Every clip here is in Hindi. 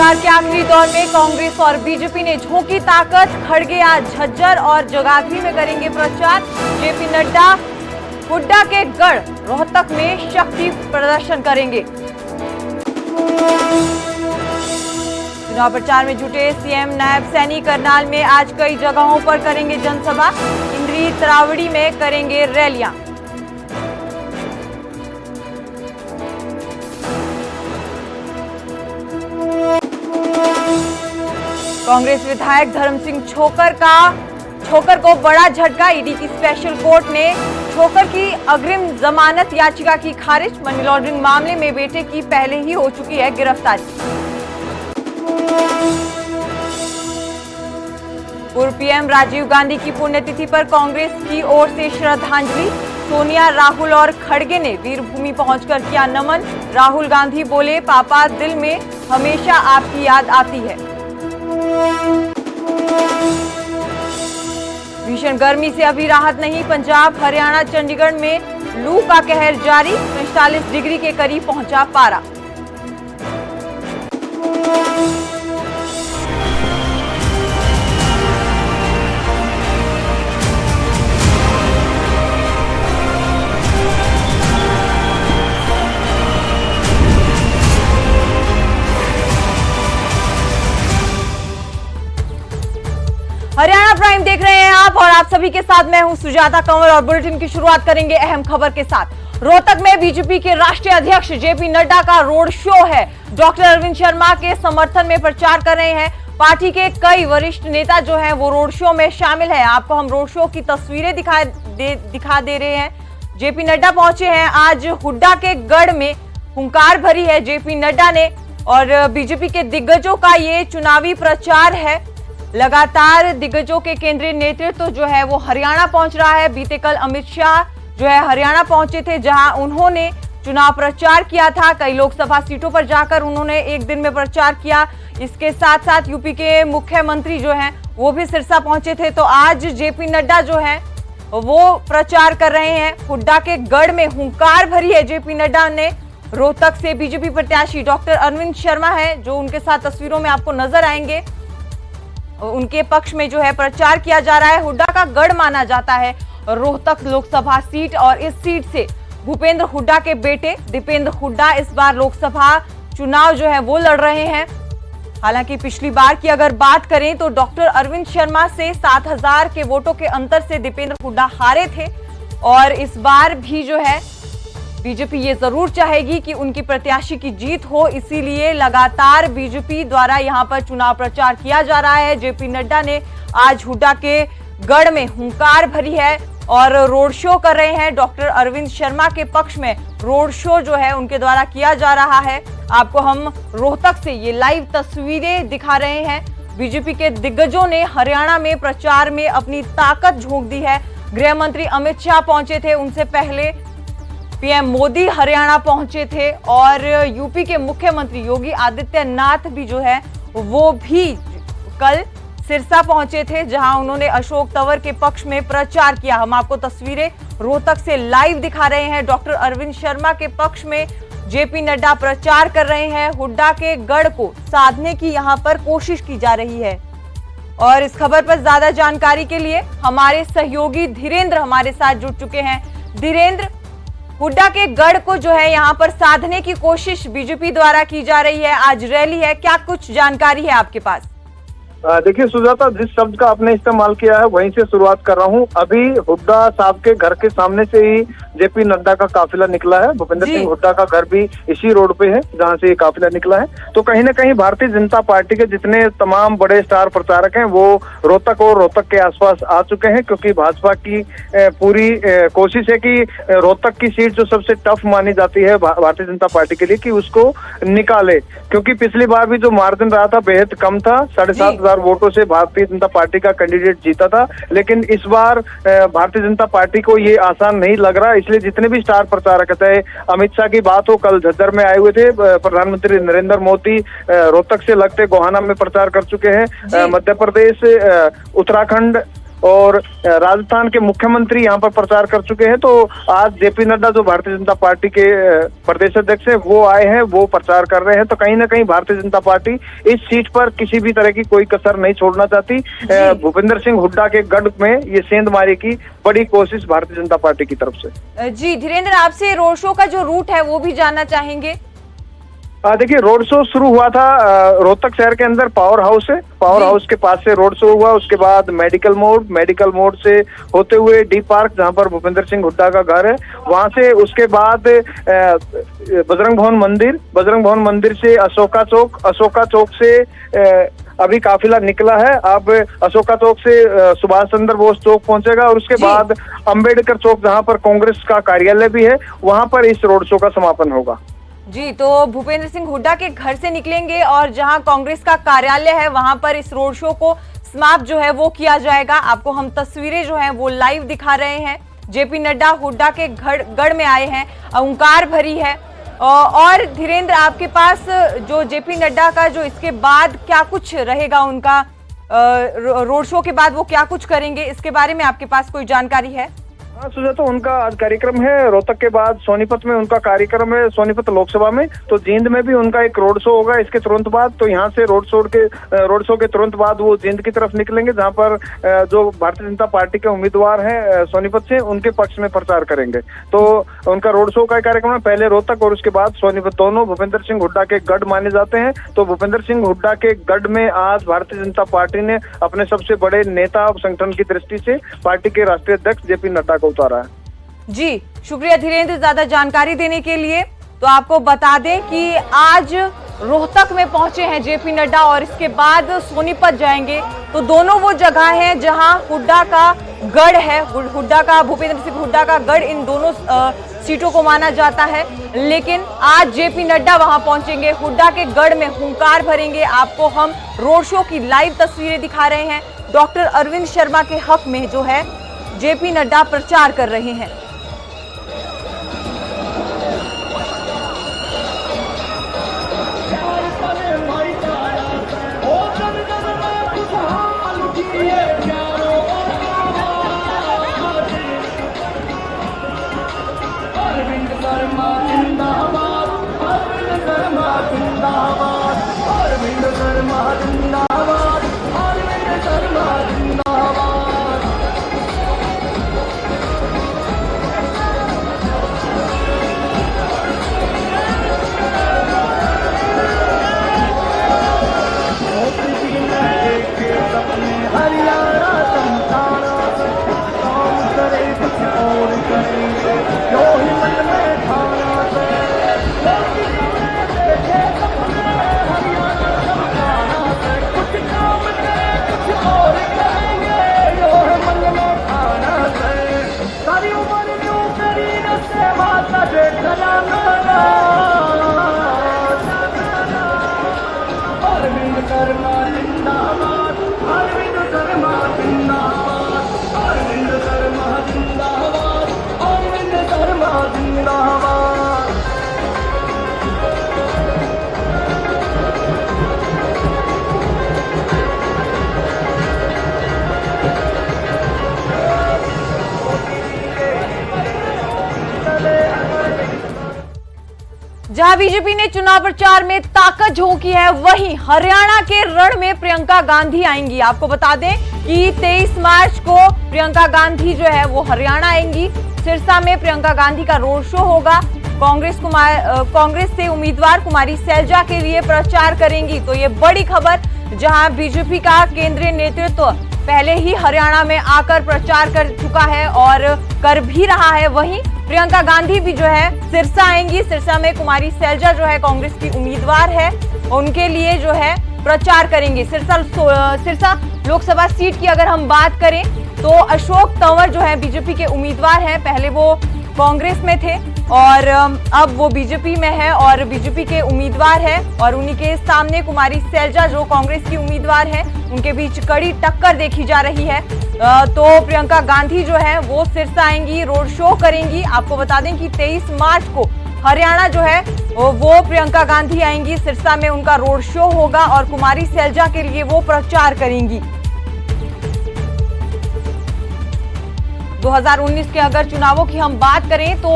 प्रचार के आखिरी दौर में कांग्रेस और बीजेपी ने झोंकी ताकत। खड़गे आज झज्जर और जगाधरी में करेंगे प्रचार। जेपी नड्डा हुड्डा के गढ़ रोहतक में शक्ति प्रदर्शन करेंगे। चुनाव प्रचार में जुटे सीएम नायब सैनी करनाल में आज कई जगहों पर करेंगे जनसभा। इंद्री तरावड़ी में करेंगे रैलियां। कांग्रेस विधायक धर्म सिंह छोकर को बड़ा झटका। ईडी की स्पेशल कोर्ट ने छोकर की अग्रिम जमानत याचिका की खारिज। मनी लॉन्ड्रिंग मामले में बेटे की पहले ही हो चुकी है गिरफ्तारी। पूर्व पीएम राजीव गांधी की पुण्यतिथि पर कांग्रेस की ओर से श्रद्धांजलि। सोनिया, राहुल और खड़गे ने वीरभूमि पहुंचकर किया नमन। राहुल गांधी बोले, पापा दिल में हमेशा आपकी याद आती है। भीषण गर्मी से अभी राहत नहीं। पंजाब, हरियाणा, चंडीगढ़ में लू का कहर जारी। 45 डिग्री के करीब पहुंचा पारा। हरियाणा प्राइम देख रहे हैं आप और आप सभी के साथ मैं हूं सुजाता कंवर और बुलेटिन की शुरुआत करेंगे अहम खबर के साथ। रोहतक में बीजेपी के राष्ट्रीय अध्यक्ष जेपी नड्डा का रोड शो है। डॉक्टर अरविंद शर्मा के समर्थन में प्रचार कर रहे हैं। पार्टी के कई वरिष्ठ नेता जो हैं वो रोड शो में शामिल है। आपको हम रोड शो की तस्वीरें दिखा दे रहे हैं। जेपी नड्डा पहुंचे हैं आज हुड्डा के गढ़ में। हुंकार भरी है जेपी नड्डा ने और बीजेपी के दिग्गजों का ये चुनावी प्रचार है। लगातार दिग्गजों के केंद्रीय नेतृत्व जो है वो हरियाणा पहुंच रहा है। बीते कल अमित शाह जो है हरियाणा पहुंचे थे, जहां उन्होंने चुनाव प्रचार किया था। कई लोकसभा सीटों पर जाकर उन्होंने एक दिन में प्रचार किया। इसके साथ साथ यूपी के मुख्यमंत्री जो हैं वो भी सिरसा पहुंचे थे। तो आज जेपी नड्डा जो है वो प्रचार कर रहे हैं। हुड्डा के गढ़ में हुंकार भरी है जेपी नड्डा ने। रोहतक से बीजेपी प्रत्याशी डॉक्टर अरविंद शर्मा है जो उनके साथ तस्वीरों में आपको नजर आएंगे। उनके पक्ष में जो है प्रचार किया जा रहा है। हुड्डा का गढ़ माना जाता है रोहतक लोकसभा सीट और इस सीट से भूपेंद्र हुड्डा के बेटे दीपेंद्र हुड्डा इस बार लोकसभा चुनाव जो है वो लड़ रहे हैं। हालांकि पिछली बार की अगर बात करें तो डॉक्टर अरविंद शर्मा से 7000 के वोटों के अंतर से दीपेंद्र हुड्डा हारे थे और इस बार भी जो है बीजेपी ये जरूर चाहेगी कि उनकी प्रत्याशी की जीत हो। इसीलिए लगातार बीजेपी द्वारा यहां पर चुनाव प्रचार किया जा रहा है। जेपी नड्डा ने आज हुड्डा के गढ़ में हुंकार भरी है और रोड शो कर रहे हैं। डॉक्टर अरविंद शर्मा के पक्ष में रोड शो जो है उनके द्वारा किया जा रहा है। आपको हम रोहतक से ये लाइव तस्वीरें दिखा रहे हैं। बीजेपी के दिग्गजों ने हरियाणा में प्रचार में अपनी ताकत झोंक दी है। गृह मंत्री अमित शाह पहुंचे थे, उनसे पहले पीएम मोदी हरियाणा पहुंचे थे और यूपी के मुख्यमंत्री योगी आदित्यनाथ भी जो है वो भी कल सिरसा पहुंचे थे, जहां उन्होंने अशोक तंवर के पक्ष में प्रचार किया। हम आपको तस्वीरें रोहतक से लाइव दिखा रहे हैं। डॉक्टर अरविंद शर्मा के पक्ष में जेपी नड्डा प्रचार कर रहे हैं। हुड्डा के गढ़ को साधने की यहां पर कोशिश की जा रही है। और इस खबर पर ज्यादा जानकारी के लिए हमारे सहयोगी धीरेन्द्र हमारे साथ जुड़ चुके हैं। धीरेन्द्र, हुड्डा के गढ़ को जो है यहाँ पर साधने की कोशिश बीजेपी द्वारा की जा रही है, आज रैली है, क्या कुछ जानकारी है आपके पास? देखिए सुजाता, जिस शब्द का आपने इस्तेमाल किया है वहीं से शुरुआत कर रहा हूं। अभी हुड्डा साहब के घर के सामने से ही जेपी नड्डा का काफिला निकला है। भूपेंद्र सिंह हुड्डा का घर भी इसी रोड पे है जहां से ये काफिला निकला है। तो कहीं ना कहीं भारतीय जनता पार्टी के जितने तमाम बड़े स्टार प्रचारक हैं वो रोहतक और रोहतक के आसपास आ चुके हैं, क्योंकि भाजपा की पूरी कोशिश है कि रोहतक की सीट जो सबसे टफ मानी जाती है भारतीय जनता पार्टी के लिए कि उसको निकाले, क्योंकि पिछली बार भी जो मार्जिन रहा था बेहद कम था। 7500 वोटों से भारतीय जनता पार्टी का कैंडिडेट जीता था। लेकिन इस बार भारतीय जनता पार्टी को ये आसान नहीं लग रहा, इसलिए जितने भी स्टार प्रचारक थे, अमित शाह की बात हो, कल झज्जर में आए हुए थे। प्रधानमंत्री नरेंद्र मोदी रोहतक से लगते गोहाना में प्रचार कर चुके हैं। मध्य प्रदेश, उत्तराखंड और राजस्थान के मुख्यमंत्री यहाँ पर प्रचार कर चुके हैं। तो आज जेपी नड्डा जो भारतीय जनता पार्टी के प्रदेश अध्यक्ष है वो आए हैं, वो प्रचार कर रहे हैं। तो कहीं ना कहीं भारतीय जनता पार्टी इस सीट पर किसी भी तरह की कोई कसर नहीं छोड़ना चाहती। भूपेंद्र सिंह हुड्डा के गढ़ में ये सेंधमारी की बड़ी कोशिश भारतीय जनता पार्टी की तरफ से। जी धीरेन्द्र, आपसे रोड शो का जो रूट है वो भी जानना चाहेंगे। देखिए, रोड शो शुरू हुआ था रोहतक शहर के अंदर पावर हाउस है, पावर हाउस के पास से रोड शो हुआ। उसके बाद मेडिकल मोड़ से होते हुए डी पार्क जहां पर भूपेंद्र सिंह हुड्डा का घर है वहां से, उसके बाद बजरंग भवन मंदिर से अशोका चौक से अभी काफिला निकला है। अब अशोका चौक से सुभाष चंद्र बोस चौक पहुंचेगा और उसके बाद अंबेडकर चौक जहां पर कांग्रेस का कार्यालय भी है वहां पर इस रोड शो का समापन होगा। जी, तो भूपेंद्र सिंह हुड्डा के घर से निकलेंगे और जहां कांग्रेस का कार्यालय है वहां पर इस रोड शो को समाप्त जो है वो किया जाएगा। आपको हम तस्वीरें जो हैं वो लाइव दिखा रहे हैं। जेपी नड्डा हुड्डा के गढ़ में आए हैं, ओंकार भरी है। और धीरेन्द्र, आपके पास जो जेपी नड्डा का जो इसके बाद क्या कुछ रहेगा, उनका रोड शो के बाद वो क्या कुछ करेंगे, इसके बारे में आपके पास कोई जानकारी है? हाँ सुजाता, उनका आज कार्यक्रम है। रोहतक के बाद सोनीपत में उनका कार्यक्रम है, सोनीपत लोकसभा में। तो जींद में भी उनका एक रोड शो होगा इसके तुरंत बाद। तो यहाँ से रोड शो के तुरंत बाद वो जींद की तरफ निकलेंगे जहाँ पर जो भारतीय जनता पार्टी के उम्मीदवार हैं सोनीपत से, उनके पक्ष में प्रचार करेंगे। तो उनका रोड शो का कार्यक्रम है, पहले रोहतक और उसके बाद सोनीपत। दोनों भूपेंद्र सिंह हुड्डा के गढ़ माने जाते हैं। तो भूपेंद्र सिंह हुड्डा के गढ़ में आज भारतीय जनता पार्टी ने अपने सबसे बड़े नेता संगठन की दृष्टि से पार्टी के राष्ट्रीय अध्यक्ष जेपी नड्डा उतारा है। जी शुक्रिया धीरेन्द्र, ज्यादा जानकारी देने के लिए। तो आपको बता दें कि आज रोहतक में पहुंचे हैं जेपी नड्डा और इसके बाद सोनीपत जाएंगे। तो दोनों वो जगह हैं जहां हुड्डा का गढ़ है, भूपेंद्र सिंह हुड्डा का गढ़ इन दोनों सीटों को माना जाता है। लेकिन आज जेपी नड्डा वहां पहुंचेंगे, हुड्डा के गढ़ में हुंकार भरेंगे। आपको हम रोड शो की लाइव तस्वीरें दिखा रहे हैं। डॉक्टर अरविंद शर्मा के हक में जो है जेपी नड्डा प्रचार कर रहे हैं। जहां बीजेपी ने चुनाव प्रचार में ताकत झोंकी है, वहीं हरियाणा के रण में प्रियंका गांधी आएंगी। आपको बता दें कि 23 मार्च को प्रियंका गांधी जो है वो हरियाणा आएंगी। सिरसा में प्रियंका गांधी का रोड शो होगा। कांग्रेस से उम्मीदवार कुमारी सैलजा के लिए प्रचार करेंगी। तो ये बड़ी खबर, जहां बीजेपी का केंद्रीय नेतृत्व पहले ही हरियाणा में आकर प्रचार कर चुका है और कर भी रहा है, वहीं प्रियंका गांधी भी जो है सिरसा आएंगी। सिरसा में कुमारी सैलजा जो है कांग्रेस की उम्मीदवार है, उनके लिए जो है प्रचार करेंगे। सिरसा लोकसभा सीट की अगर हम बात करें तो अशोक तंवर जो है बीजेपी के उम्मीदवार हैं। पहले वो कांग्रेस में थे और अब वो बीजेपी में है और बीजेपी के उम्मीदवार है। और उन्हीं के सामने कुमारी सैलजा जो कांग्रेस की उम्मीदवार है, उनके बीच कड़ी टक्कर देखी जा रही है। तो प्रियंका गांधी जो है वो सिरसा आएंगी, रोड शो करेंगी। आपको बता दें कि 23 मार्च को हरियाणा जो है वो प्रियंका गांधी आएंगी, सिरसा में उनका रोड शो होगा और कुमारी सैलजा के लिए वो प्रचार करेंगी। 2019 के अगर चुनावों की हम बात करें तो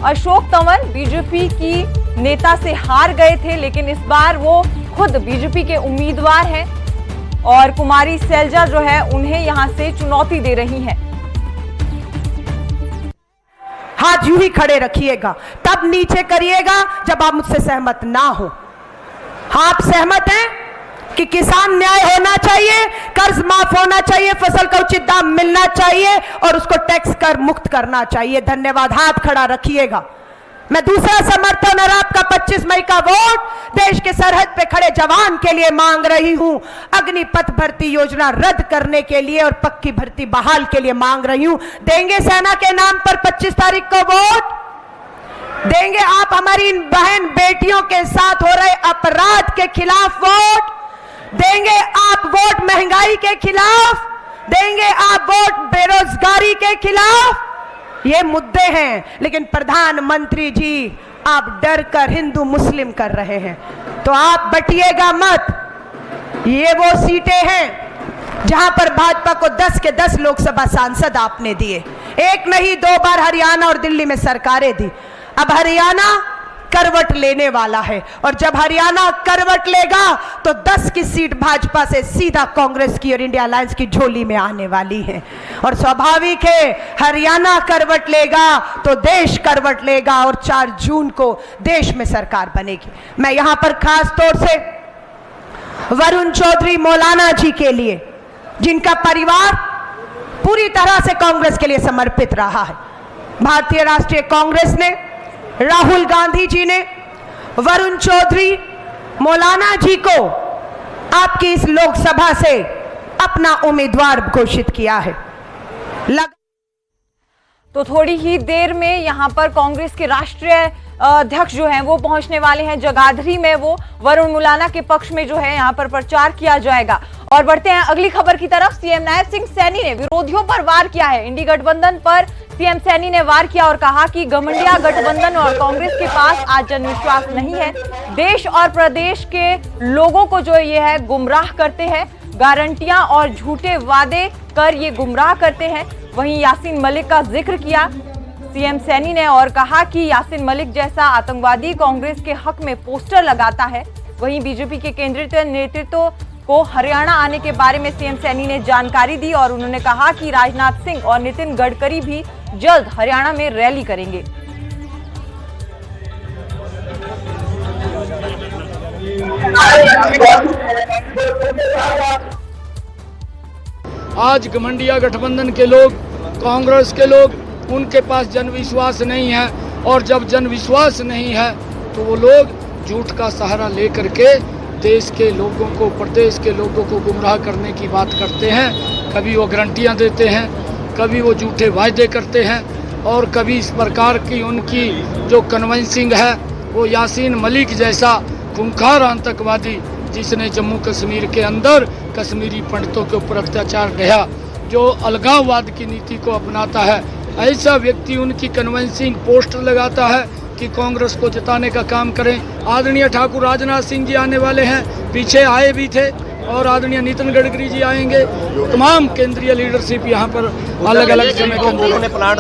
अशोक तंवर बीजेपी की नेता से हार गए थे, लेकिन इस बार वो खुद बीजेपी के उम्मीदवार हैं और कुमारी सैलजा जो है उन्हें यहां से चुनौती दे रही हैं। हाथ यूं ही खड़े रखिएगा, तब नीचे करिएगा जब आप मुझसे सहमत ना हो। आप सहमत हैं कि किसान न्याय होना चाहिए, कर्ज माफ होना चाहिए, फसल का उचित दाम मिलना चाहिए और उसको टैक्स कर मुक्त करना चाहिए। धन्यवाद। हाथ खड़ा रखिएगा। मैं दूसरा समर्थन और आपका 25 मई का वोट देश के सरहद पे खड़े जवान के लिए मांग रही हूं। अग्निपथ भर्ती योजना रद्द करने के लिए और पक्की भर्ती बहाल के लिए मांग रही हूं। देंगे सेना के नाम पर 25 तारीख को वोट? देंगे आप हमारी इन बहन बेटियों के साथ हो रहे अपराध के खिलाफ वोट? देंगे आप वोट महंगाई के खिलाफ? देंगे आप वोट बेरोजगारी के खिलाफ? ये मुद्दे हैं, लेकिन प्रधानमंत्री जी आप डर कर हिंदू मुस्लिम कर रहे हैं, तो आप बटिएगा मत। ये वो सीटें हैं जहां पर भाजपा को 10 के 10 लोकसभा सांसद आपने दिए, एक नहीं 2 बार हरियाणा और दिल्ली में सरकारें दी। अब हरियाणा करवट लेने वाला है और जब हरियाणा करवट लेगा तो 10 की सीट भाजपा से सीधा कांग्रेस की और इंडिया अलायंस की झोली में आने वाली है। और स्वाभाविक है, हरियाणा करवट लेगा तो देश करवट लेगा और 4 जून को देश में सरकार बनेगी। मैं यहां पर खास तौर से वरुण चौधरी मौलाना जी के लिए, जिनका परिवार पूरी तरह से कांग्रेस के लिए समर्पित रहा है, भारतीय राष्ट्रीय कांग्रेस ने, राहुल गांधी जी ने वरुण चौधरी मौलाना जी को आपकी इस लोकसभा से अपना उम्मीदवार घोषित किया है। तो थोड़ी ही देर में यहां पर कांग्रेस के राष्ट्रीय अध्यक्ष जो हैं वो पहुंचने वाले हैं जगाधरी में। वो वरुण मौलाना के पक्ष में जो है यहां पर प्रचार किया जाएगा। और बढ़ते हैं अगली खबर की तरफ। सीएम नायब सिंह सैनी ने विरोधियों पर वार किया है। इंडी गठबंधन पर सीएम सैनी ने वार किया और कहा कि घमंडिया गठबंधन और कांग्रेस के पास आज जनविश्वास नहीं है। देश और प्रदेश के लोगों को जो ये है गुमराह करते हैं, गारंटियां और झूठे वादे कर ये गुमराह करते हैं। वहीं यासीन मलिक का जिक्र किया सीएम सैनी ने और कहा कि यासीन मलिक जैसा आतंकवादी कांग्रेस के हक में पोस्टर लगाता है। वहीं बीजेपी के केंद्रीय नेतृत्व को हरियाणा आने के बारे में सीएम सैनी ने जानकारी दी और उन्होंने कहा कि राजनाथ सिंह और नितिन गडकरी भी जल्द हरियाणा में रैली करेंगे। आज घमंडिया गठबंधन के लोग, कांग्रेस के लोग, उनके पास जनविश्वास नहीं है और जब जनविश्वास नहीं है तो वो लोग झूठ का सहारा लेकर के देश के लोगों को, प्रदेश के लोगों को गुमराह करने की बात करते हैं। कभी वो गारंटियां देते हैं, कभी वो झूठे वायदे करते हैं और कभी इस प्रकार की उनकी जो कन्विंसिंग है वो यासीन मलिक जैसा खूंखार आतंकवादी जिसने जम्मू कश्मीर के अंदर कश्मीरी पंडितों के ऊपर अत्याचार ढाया, जो अलगाववाद की नीति को अपनाता है, ऐसा व्यक्ति उनकी कन्विंसिंग पोस्टर लगाता है कि कांग्रेस को जिताने का काम करें। आदरणीय ठाकुर राजनाथ सिंह जी आने वाले हैं, पीछे आए भी थे और आदरणीय नितिन गडकरी जी आएंगे। तमाम केंद्रीय लीडरशिप यहाँ पर अलग अलग समय के